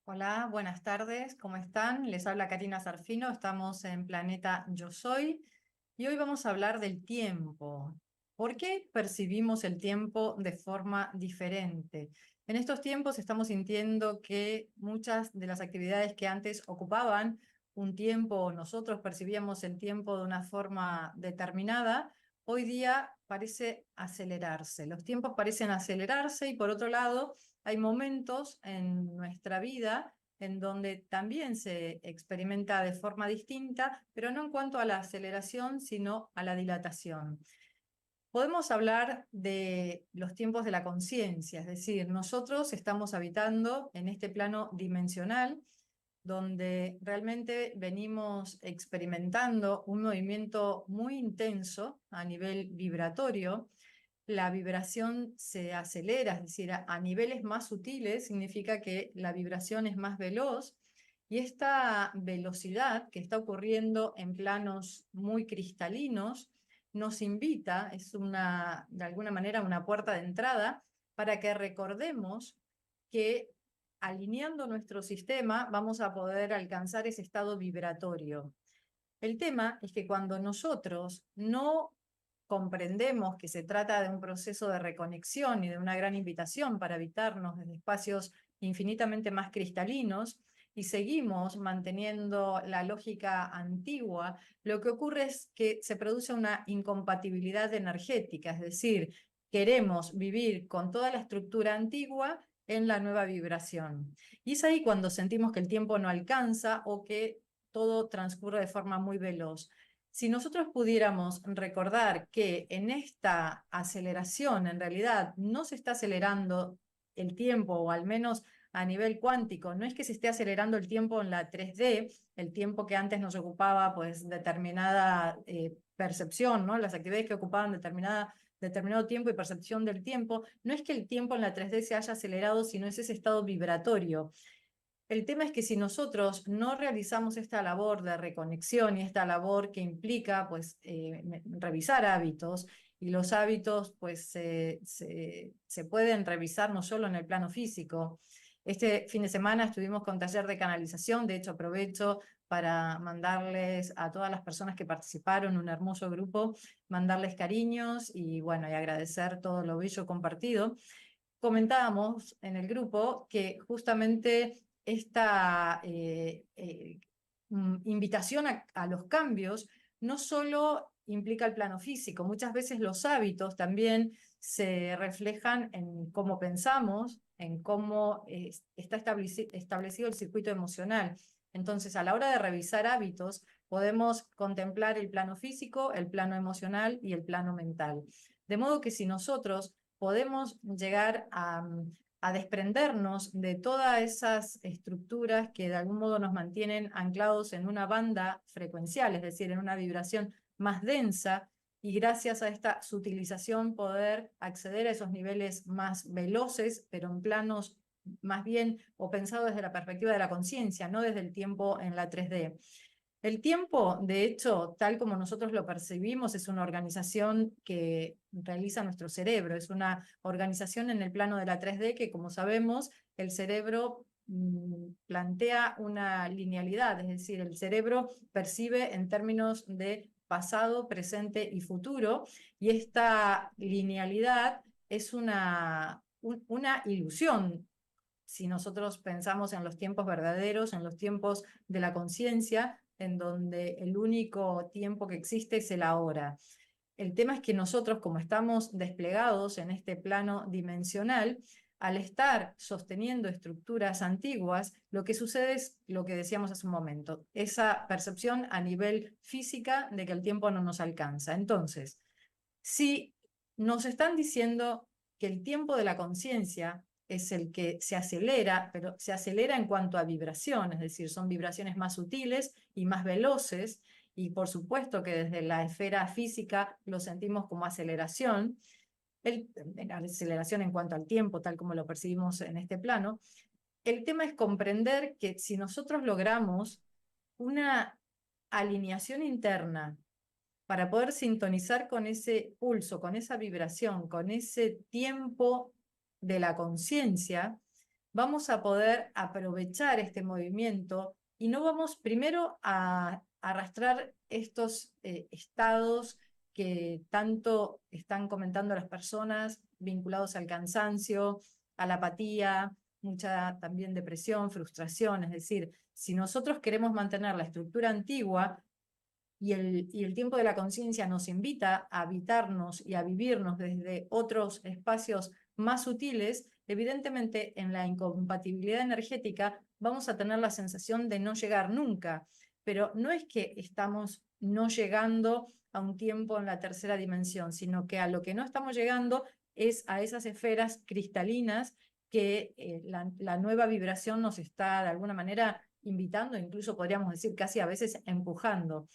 Hola, buenas tardes, ¿cómo están? Les habla Karina Zarfino, estamos en Planeta Yo Soy y hoy vamos a hablar del tiempo. ¿Por qué percibimos el tiempo de forma diferente? En estos tiempos estamos sintiendo que muchas de las actividades que antes ocupaban un tiempo, nosotros percibíamos el tiempo de una forma determinada, hoy día parece acelerarse. Los tiempos parecen acelerarse y por otro lado hay momentos en nuestra vida en donde también se experimenta de forma distinta, pero no en cuanto a la aceleración, sino a la dilatación. Podemos hablar de los tiempos de la conciencia, es decir, nosotros estamos habitando en este plano dimensional donde realmente venimos experimentando un movimiento muy intenso a nivel vibratorio. La vibración se acelera, es decir, a niveles más sutiles significa que la vibración es más veloz y esta velocidad que está ocurriendo en planos muy cristalinos nos invita, es de alguna manera una puerta de entrada para que recordemos que alineando nuestro sistema vamos a poder alcanzar ese estado vibratorio. El tema es que cuando nosotros no comprendemos que se trata de un proceso de reconexión y de una gran invitación para habitarnos desde espacios infinitamente más cristalinos y seguimos manteniendo la lógica antigua, lo que ocurre es que se produce una incompatibilidad energética, es decir, queremos vivir con toda la estructura antigua en la nueva vibración. Y es ahí cuando sentimos que el tiempo no alcanza o que todo transcurre de forma muy veloz. Si nosotros pudiéramos recordar que en esta aceleración en realidad no se está acelerando el tiempo, o al menos a nivel cuántico, no es que se esté acelerando el tiempo en la 3D, el tiempo que antes nos ocupaba pues determinada percepción, ¿no? Las actividades que ocupaban determinado tiempo y percepción del tiempo, no es que el tiempo en la 3D se haya acelerado, sino es ese estado vibratorio. El tema es que si nosotros no realizamos esta labor de reconexión y esta labor que implica pues, revisar hábitos, y los hábitos pues, se pueden revisar no solo en el plano físico. Este fin de semana estuvimos con taller de canalización, de hecho aprovecho para mandarles a todas las personas que participaron, un hermoso grupo, mandarles cariños y bueno, y agradecer todo lo bello compartido. Comentábamos en el grupo que justamente esta invitación a los cambios no solo implica el plano físico, muchas veces los hábitos también se reflejan en cómo pensamos, en cómo está establecido el circuito emocional. Entonces, a la hora de revisar hábitos, podemos contemplar el plano físico, el plano emocional y el plano mental. De modo que si nosotros podemos llegar a desprendernos de todas esas estructuras que de algún modo nos mantienen anclados en una banda frecuencial, es decir, en una vibración más densa, y gracias a esta sutilización poder acceder a esos niveles más veloces, pero en planos más bien o pensado desde la perspectiva de la conciencia, no desde el tiempo en la 3D. El tiempo, de hecho, tal como nosotros lo percibimos, es una organización que realiza nuestro cerebro, es una organización en el plano de la 3D que, como sabemos, el cerebro plantea una linealidad, es decir, el cerebro percibe en términos de pasado, presente y futuro, y esta linealidad es una ilusión. Si nosotros pensamos en los tiempos verdaderos, en los tiempos de la conciencia, en donde el único tiempo que existe es el ahora. El tema es que nosotros, como estamos desplegados en este plano dimensional, al estar sosteniendo estructuras antiguas, lo que sucede es lo que decíamos hace un momento, esa percepción a nivel física de que el tiempo no nos alcanza. Entonces, si nos están diciendo que el tiempo de la conciencia es el que se acelera, pero se acelera en cuanto a vibración, es decir, son vibraciones más sutiles y más veloces, y por supuesto que desde la esfera física lo sentimos como aceleración, aceleración en cuanto al tiempo, tal como lo percibimos en este plano. El tema es comprender que si nosotros logramos una alineación interna para poder sintonizar con ese pulso, con esa vibración, con ese tiempo de la conciencia, vamos a poder aprovechar este movimiento y no vamos primero a arrastrar estos estados que tanto están comentando las personas vinculados al cansancio, a la apatía, mucha también depresión, frustración. Es decir, si nosotros queremos mantener la estructura antigua y el tiempo de la conciencia nos invita a habitarnos y a vivirnos desde otros espacios más sutiles, evidentemente en la incompatibilidad energética vamos a tener la sensación de no llegar nunca, pero no es que estamos no llegando a un tiempo en la tercera dimensión, sino que a lo que no estamos llegando es a esas esferas cristalinas que la nueva vibración nos está de alguna manera invitando, incluso podríamos decir casi a veces empujando.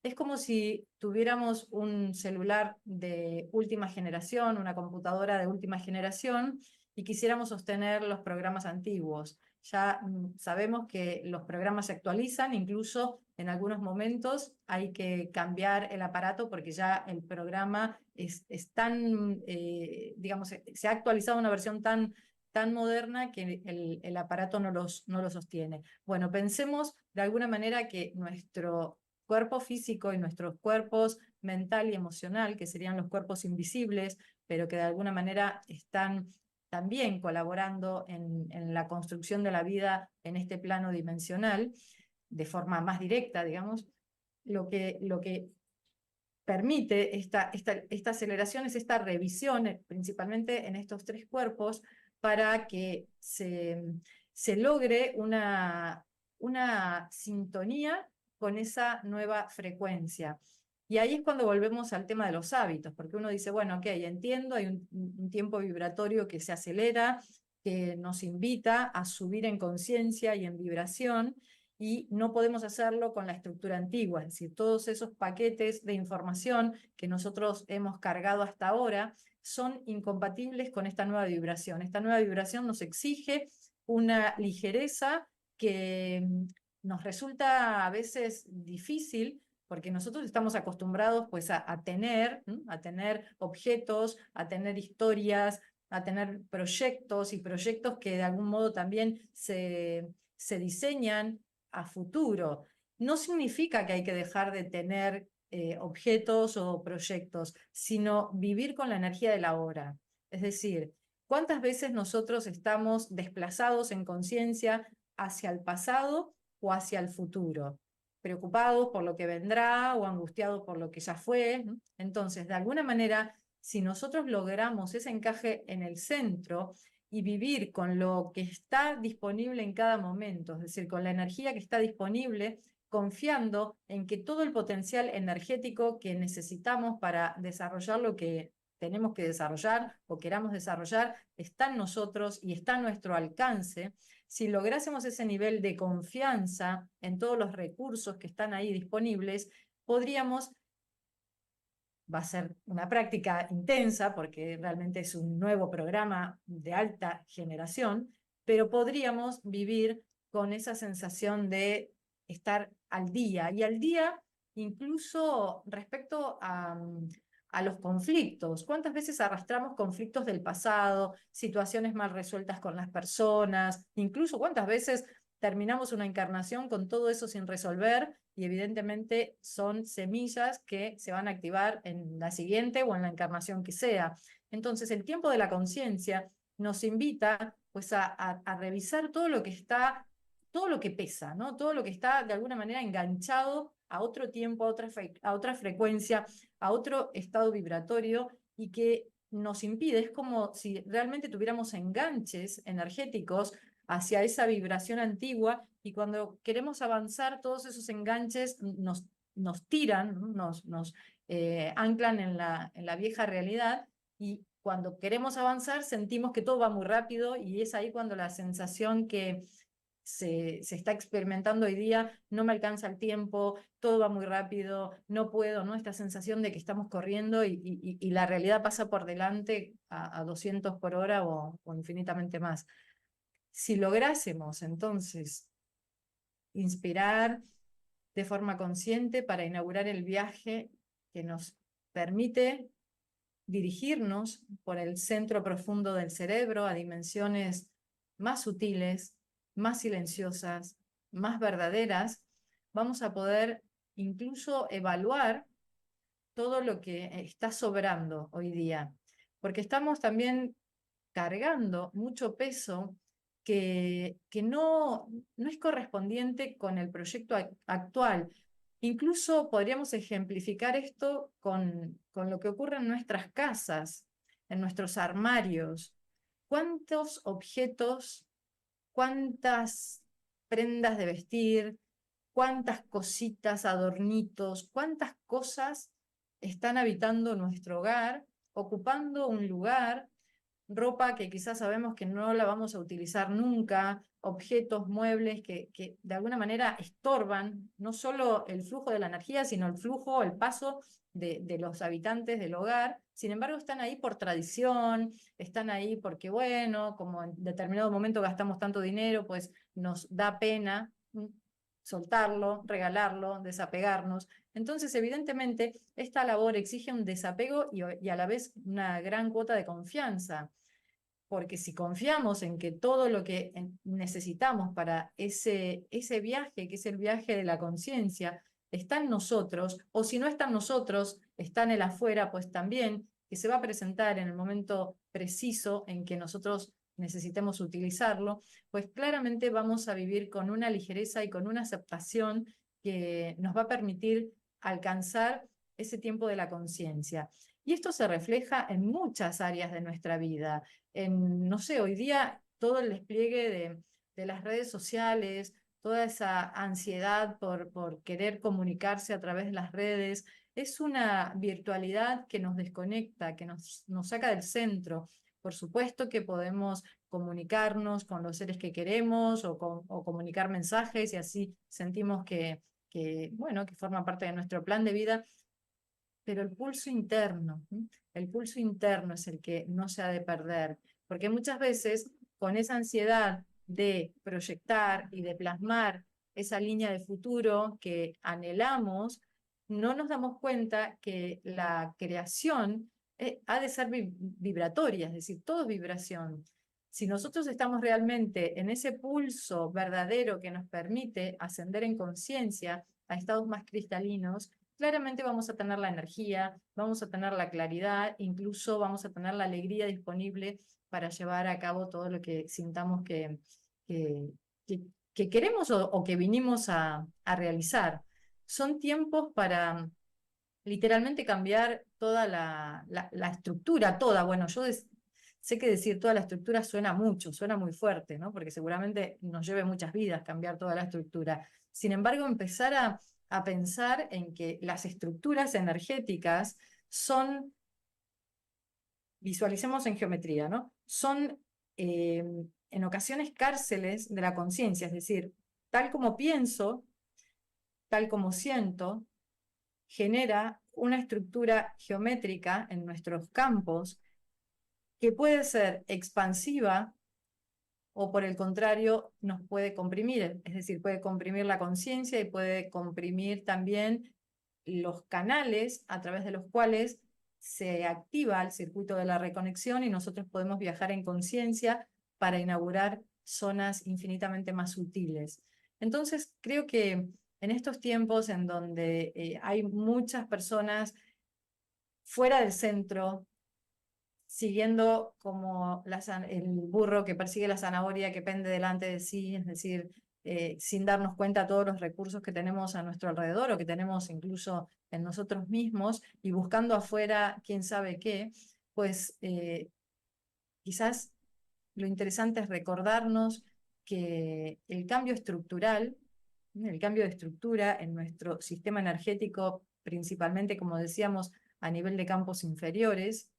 Es como si tuviéramos un celular de última generación, una computadora de última generación, y quisiéramos sostener los programas antiguos. Ya sabemos que los programas se actualizan, incluso en algunos momentos hay que cambiar el aparato porque ya el programa es tan, digamos, se ha actualizado a una versión tan moderna que el aparato no lo sostiene. Bueno, pensemos de alguna manera que nuestro cuerpo físico y nuestros cuerpos mental y emocional, que serían los cuerpos invisibles, pero que de alguna manera están también colaborando en la construcción de la vida en este plano dimensional, de forma más directa, digamos, lo que permite esta aceleración es esta revisión, principalmente en estos tres cuerpos, para que se logre una sintonía con esa nueva frecuencia. Y ahí es cuando volvemos al tema de los hábitos, porque uno dice, bueno, ok, entiendo, hay un tiempo vibratorio que se acelera, que nos invita a subir en conciencia y en vibración, y no podemos hacerlo con la estructura antigua, es decir, todos esos paquetes de información que nosotros hemos cargado hasta ahora son incompatibles con esta nueva vibración. Esta nueva vibración nos exige una ligereza que nos resulta a veces difícil porque nosotros estamos acostumbrados pues a tener objetos, a tener historias, a tener proyectos y proyectos que de algún modo también se diseñan a futuro. No significa que hay que dejar de tener objetos o proyectos, sino vivir con la energía de la hora. Es decir, ¿cuántas veces nosotros estamos desplazados en conciencia hacia el pasado o hacia el futuro? Preocupados por lo que vendrá o angustiados por lo que ya fue. Entonces, de alguna manera, si nosotros logramos ese encaje en el centro, y vivir con lo que está disponible en cada momento, es decir, con la energía que está disponible, confiando en que todo el potencial energético que necesitamos para desarrollar lo que tenemos que desarrollar o queramos desarrollar está en nosotros y está a nuestro alcance. Si lográsemos ese nivel de confianza en todos los recursos que están ahí disponibles, podríamos, va a ser una práctica intensa porque realmente es un nuevo programa de alta generación, pero podríamos vivir con esa sensación de estar al día y al día incluso respecto a los conflictos. ¿Cuántas veces arrastramos conflictos del pasado, situaciones mal resueltas con las personas? Incluso cuántas veces terminamos una encarnación con todo eso sin resolver y evidentemente son semillas que se van a activar en la siguiente o en la encarnación que sea. Entonces el tiempo de la conciencia nos invita pues a revisar todo lo que está, todo lo que pesa, ¿no? Todo lo que está de alguna manera enganchado a otro tiempo, a otra frecuencia, a otro estado vibratorio y que nos impide, es como si realmente tuviéramos enganches energéticos hacia esa vibración antigua y cuando queremos avanzar todos esos enganches nos tiran, nos anclan en la vieja realidad y cuando queremos avanzar sentimos que todo va muy rápido y es ahí cuando la sensación que se está experimentando hoy día, no me alcanza el tiempo, todo va muy rápido, no puedo, ¿no? Esta sensación de que estamos corriendo y la realidad pasa por delante a 200 por hora o infinitamente más. Si lográsemos entonces inspirar de forma consciente para inaugurar el viaje que nos permite dirigirnos por el centro profundo del cerebro a dimensiones más sutiles, más silenciosas, más verdaderas, vamos a poder incluso evaluar todo lo que está sobrando hoy día, porque estamos también cargando mucho peso que no es correspondiente con el proyecto actual. Incluso podríamos ejemplificar esto con lo que ocurre en nuestras casas, en nuestros armarios. ¿Cuántos objetos, cuántas prendas de vestir, cuántas cositas, adornitos, cuántas cosas están habitando nuestro hogar, ocupando un lugar, ropa que quizás sabemos que no la vamos a utilizar nunca, objetos, muebles que de alguna manera estorban no solo el flujo de la energía, sino el flujo, el paso de los habitantes del hogar. Sin embargo, están ahí por tradición, están ahí porque, bueno, como en determinado momento gastamos tanto dinero, pues nos da pena soltarlo, regalarlo, desapegarnos. Entonces, evidentemente, esta labor exige un desapego y a la vez una gran cuota de confianza, porque si confiamos en que todo lo que necesitamos para ese viaje, que es el viaje de la conciencia, está en nosotros, o si no está en nosotros, está en el afuera, pues también, que se va a presentar en el momento preciso en que nosotros necesitemos utilizarlo, pues claramente vamos a vivir con una ligereza y con una aceptación que nos va a permitir alcanzar ese tiempo de la conciencia. Y esto se refleja en muchas áreas de nuestra vida. No sé, hoy día todo el despliegue de las redes sociales, toda esa ansiedad por querer comunicarse a través de las redes, es una virtualidad que nos desconecta, que nos saca del centro. Por supuesto que podemos comunicarnos con los seres que queremos o comunicar mensajes y así sentimos bueno, que forma parte de nuestro plan de vida, pero el pulso interno es el que no se ha de perder, porque muchas veces con esa ansiedad de proyectar y de plasmar esa línea de futuro que anhelamos, no nos damos cuenta que la creación ha de ser vibratoria, es decir, todo es vibración. Si nosotros estamos realmente en ese pulso verdadero que nos permite ascender en conciencia a estados más cristalinos, claramente vamos a tener la energía, vamos a tener la claridad, incluso vamos a tener la alegría disponible para llevar a cabo todo lo que sintamos que, que, que queremos o que vinimos a realizar. Son tiempos para literalmente cambiar toda la estructura, toda. Bueno, sé que decir toda la estructura suena mucho, suena muy fuerte, ¿no? Porque seguramente nos lleve muchas vidas cambiar toda la estructura. Sin embargo, empezar a pensar en que las estructuras energéticas son, visualicemos en geometría, ¿no? Son en ocasiones cárceles de la conciencia, es decir, tal como pienso, tal como siento, genera una estructura geométrica en nuestros campos que puede ser expansiva o por el contrario nos puede comprimir, es decir, puede comprimir la conciencia y puede comprimir también los canales a través de los cuales se activa el circuito de la reconexión y nosotros podemos viajar en conciencia para inaugurar zonas infinitamente más sutiles. Entonces, creo que en estos tiempos en donde hay muchas personas fuera del centro, siguiendo como el burro que persigue la zanahoria que pende delante de sí, es decir, sin darnos cuenta de todos los recursos que tenemos a nuestro alrededor o que tenemos incluso en nosotros mismos y buscando afuera quién sabe qué, pues quizás lo interesante es recordarnos que el cambio de estructura en nuestro sistema energético, principalmente, como decíamos, a nivel de campos inferiores,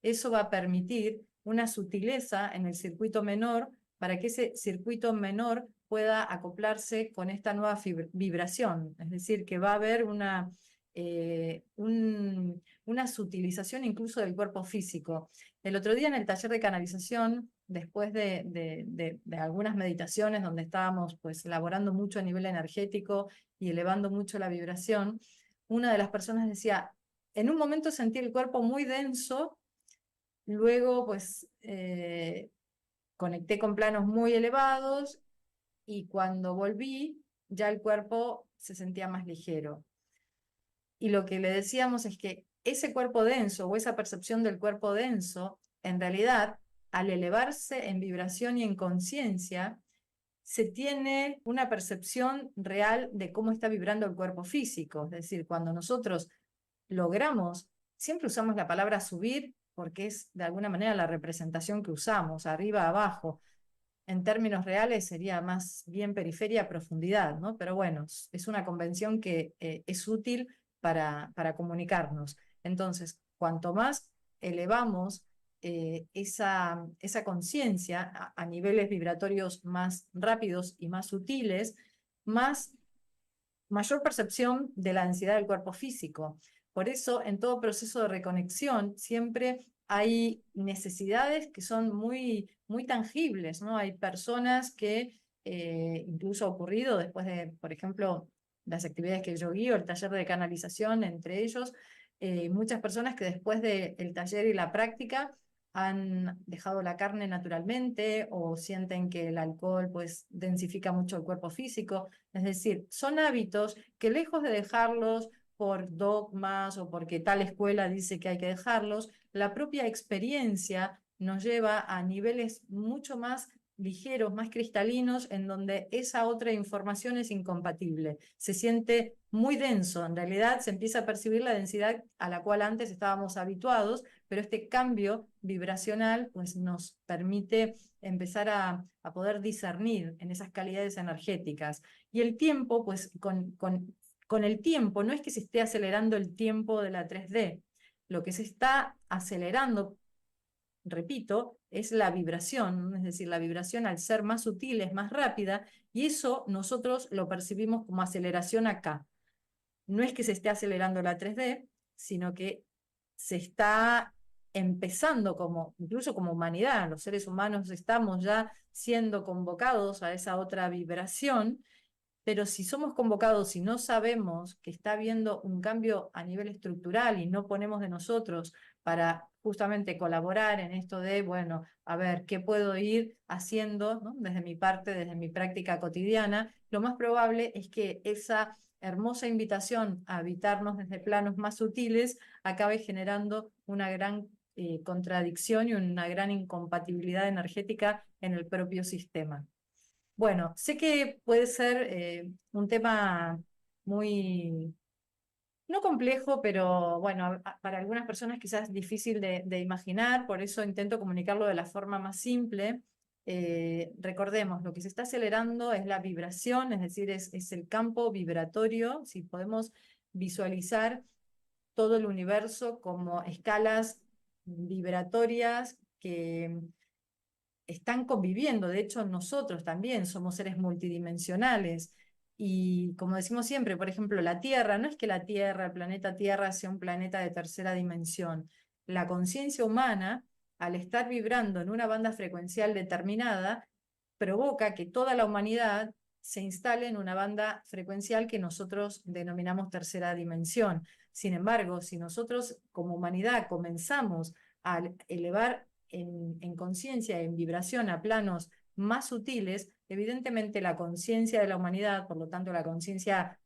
eso va a permitir una sutileza en el circuito menor para que ese circuito menor pueda acoplarse con esta nueva vibración. Es decir, que va a haber una sutilización incluso del cuerpo físico. El otro día en el taller de canalización, después de algunas meditaciones donde estábamos pues elaborando mucho a nivel energético y elevando mucho la vibración, una de las personas decía, en un momento sentí el cuerpo muy denso, luego pues conecté con planos muy elevados y cuando volví ya el cuerpo se sentía más ligero. Y lo que le decíamos es que ese cuerpo denso o esa percepción del cuerpo denso, en realidad, al elevarse en vibración y en conciencia, se tiene una percepción real de cómo está vibrando el cuerpo físico. Es decir, cuando nosotros logramos, siempre usamos la palabra subir porque es de alguna manera la representación que usamos, arriba, abajo. En términos reales sería más bien periferia, profundidad, ¿no? Pero bueno, es una convención que es útil para comunicarnos. Entonces, cuanto más elevamos esa conciencia a niveles vibratorios más rápidos y más sutiles, mayor percepción de la densidad del cuerpo físico. Por eso, en todo proceso de reconexión, siempre hay necesidades que son muy tangibles, ¿no? Hay personas que, incluso ha ocurrido después de, por ejemplo, las actividades que yo guío, el taller de canalización, entre ellos, muchas personas que después del taller y la práctica han dejado la carne naturalmente o sienten que el alcohol pues densifica mucho el cuerpo físico. Es decir, son hábitos que lejos de dejarlos por dogmas o porque tal escuela dice que hay que dejarlos, la propia experiencia nos lleva a niveles mucho más ligeros, más cristalinos, en donde esa otra información es incompatible. Se siente muy denso, en realidad se empieza a percibir la densidad a la cual antes estábamos habituados, pero este cambio vibracional pues, nos permite empezar a poder discernir en esas calidades energéticas. Y el tiempo, pues con el tiempo, no es que se esté acelerando el tiempo de la 3D, lo que se está acelerando, repito, es la vibración, es decir, la vibración al ser más sutil es más rápida, y eso nosotros lo percibimos como aceleración acá. No es que se esté acelerando la 3D, sino que se está empezando incluso como humanidad, los seres humanos estamos ya siendo convocados a esa otra vibración, pero si somos convocados y no sabemos que está habiendo un cambio a nivel estructural y no ponemos de nosotros para justamente colaborar en esto de, bueno, a ver, ¿qué puedo ir haciendo, ¿no? Desde mi parte, desde mi práctica cotidiana? Lo más probable es que esa hermosa invitación a habitarnos desde planos más sutiles acabe generando una gran contradicción y una gran incompatibilidad energética en el propio sistema. Bueno, sé que puede ser un tema muy, no complejo, pero bueno, para algunas personas quizás difícil de imaginar, por eso intento comunicarlo de la forma más simple. Recordemos, lo que se está acelerando es la vibración, es decir, es el campo vibratorio, si podemos visualizar todo el universo como escalas vibratorias que están conviviendo. De hecho, nosotros también somos seres multidimensionales. Y como decimos siempre, por ejemplo, la Tierra, no es que la Tierra, el planeta Tierra, sea un planeta de tercera dimensión. La conciencia humana, al estar vibrando en una banda frecuencial determinada, provoca que toda la humanidad se instale en una banda frecuencial que nosotros denominamos tercera dimensión. Sin embargo, si nosotros como humanidad comenzamos a elevar en conciencia, en vibración a planos más sutiles, evidentemente la conciencia de la humanidad, por lo tanto la conciencia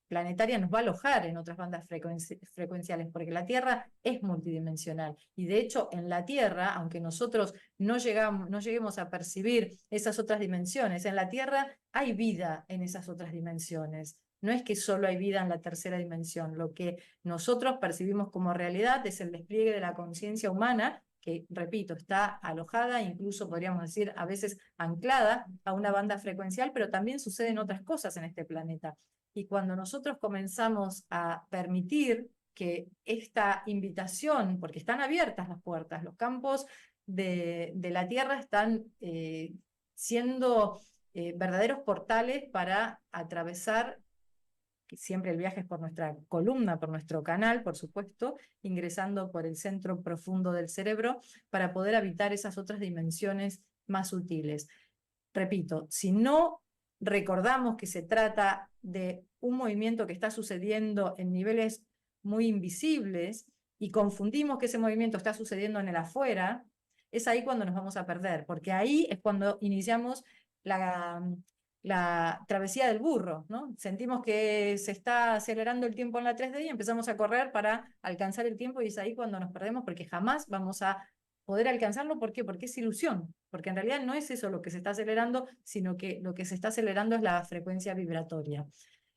planetaria nos va a alojar en otras bandas frecuenciales, porque la Tierra es multidimensional. Y de hecho, en la Tierra, aunque nosotros no lleguemos a percibir esas otras dimensiones, en la Tierra hay vida en esas otras dimensiones. No es que solo hay vida en la tercera dimensión. Lo que nosotros percibimos como realidad es el despliegue de la conciencia humana que, repito, está alojada, incluso podríamos decir a veces anclada a una banda frecuencial, pero también suceden otras cosas en este planeta. Y cuando nosotros comenzamos a permitir que esta invitación, porque están abiertas las puertas, los campos de la Tierra están siendo verdaderos portales para atravesar, siempre el viaje es por nuestra columna, por nuestro canal, por supuesto, ingresando por el centro profundo del cerebro para poder habitar esas otras dimensiones más sutiles. Repito, si no recordamos que se trata de un movimiento que está sucediendo en niveles muy invisibles y confundimos que ese movimiento está sucediendo en el afuera, es ahí cuando nos vamos a perder, porque ahí es cuando iniciamos la, la travesía del burro, ¿no? Sentimos que se está acelerando el tiempo en la 3D y empezamos a correr para alcanzar el tiempo y es ahí cuando nos perdemos porque jamás vamos a poder alcanzarlo. ¿Por qué? Porque es ilusión, porque en realidad no es eso lo que se está acelerando, sino que lo que se está acelerando es la frecuencia vibratoria.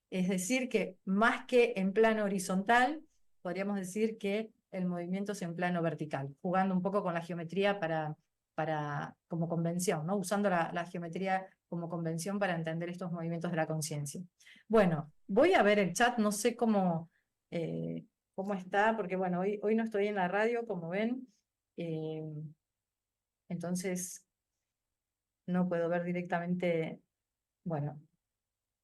Es decir, que más que en plano horizontal, podríamos decir que el movimiento es en plano vertical, jugando un poco con la geometría como convención, ¿no? Usando la geometría como convención para entender estos movimientos de la conciencia. Bueno, voy a ver el chat, no sé cómo está, porque bueno, hoy no estoy en la radio, como ven, eh, entonces no puedo ver directamente, bueno,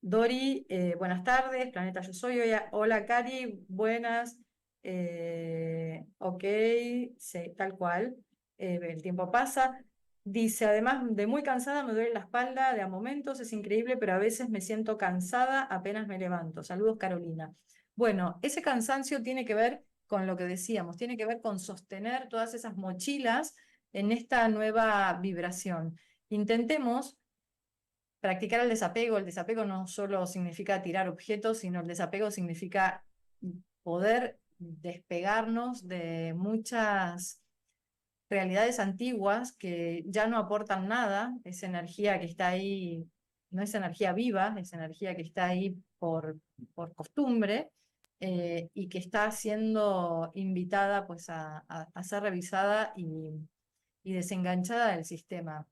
Dori, buenas tardes, Planeta Yo Soy. Hola, Cari, buenas. Ok, sí, tal cual. El tiempo pasa. Dice, además de muy cansada, me duele la espalda de a momentos, es increíble, pero a veces me siento cansada apenas me levanto. Saludos, Carolina. Bueno, ese cansancio tiene que ver con lo que decíamos, tiene que ver con sostener todas esas mochilas en esta nueva vibración. Intentemos practicar el desapego. El desapego no solo significa tirar objetos, sino el desapego significa poder despegarnos de muchas realidades antiguas que ya no aportan nada. Esa energía que está ahí no es energía viva, es energía que está ahí por costumbre, y que está siendo invitada pues, a ser revisada y desenganchada del sistema.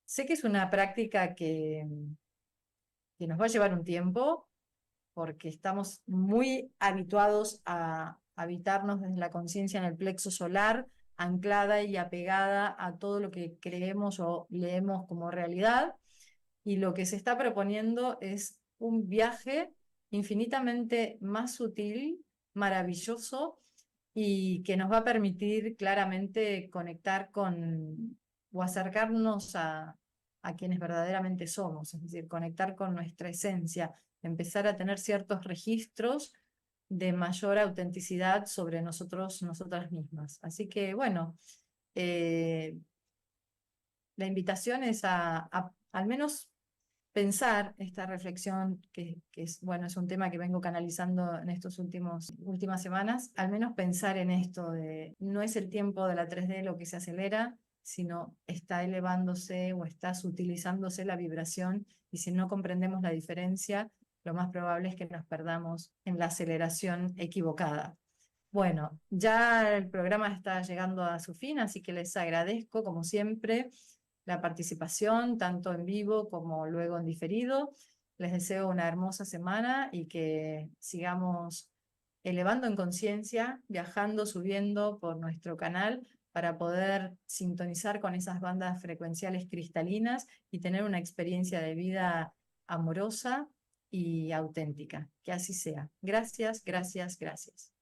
Sé que es una práctica que nos va a llevar un tiempo, porque estamos muy habituados a habitarnos desde la conciencia en el plexo solar, anclada y apegada a todo lo que creemos o leemos como realidad, y lo que se está proponiendo es un viaje infinitamente más sutil, maravilloso, y que nos va a permitir claramente conectar con o acercarnos a quienes verdaderamente somos, es decir, conectar con nuestra esencia, empezar a tener ciertos registros de mayor autenticidad sobre nosotros, nosotras mismas. Así que, bueno, eh, la invitación es al menos pensar esta reflexión, que es, bueno, es un tema que vengo canalizando en estos últimas semanas, al menos pensar en esto de no es el tiempo de la 3D lo que se acelera, sino está elevándose o está sutilizándose la vibración, y si no comprendemos la diferencia, lo más probable es que nos perdamos en la aceleración equivocada. Bueno, ya el programa está llegando a su fin, así que les agradezco, como siempre, la participación, tanto en vivo como luego en diferido. Les deseo una hermosa semana y que sigamos elevando en conciencia, viajando, subiendo por nuestro canal para poder sintonizar con esas bandas frecuenciales cristalinas y tener una experiencia de vida amorosa y auténtica. Que así sea. Gracias, gracias, gracias.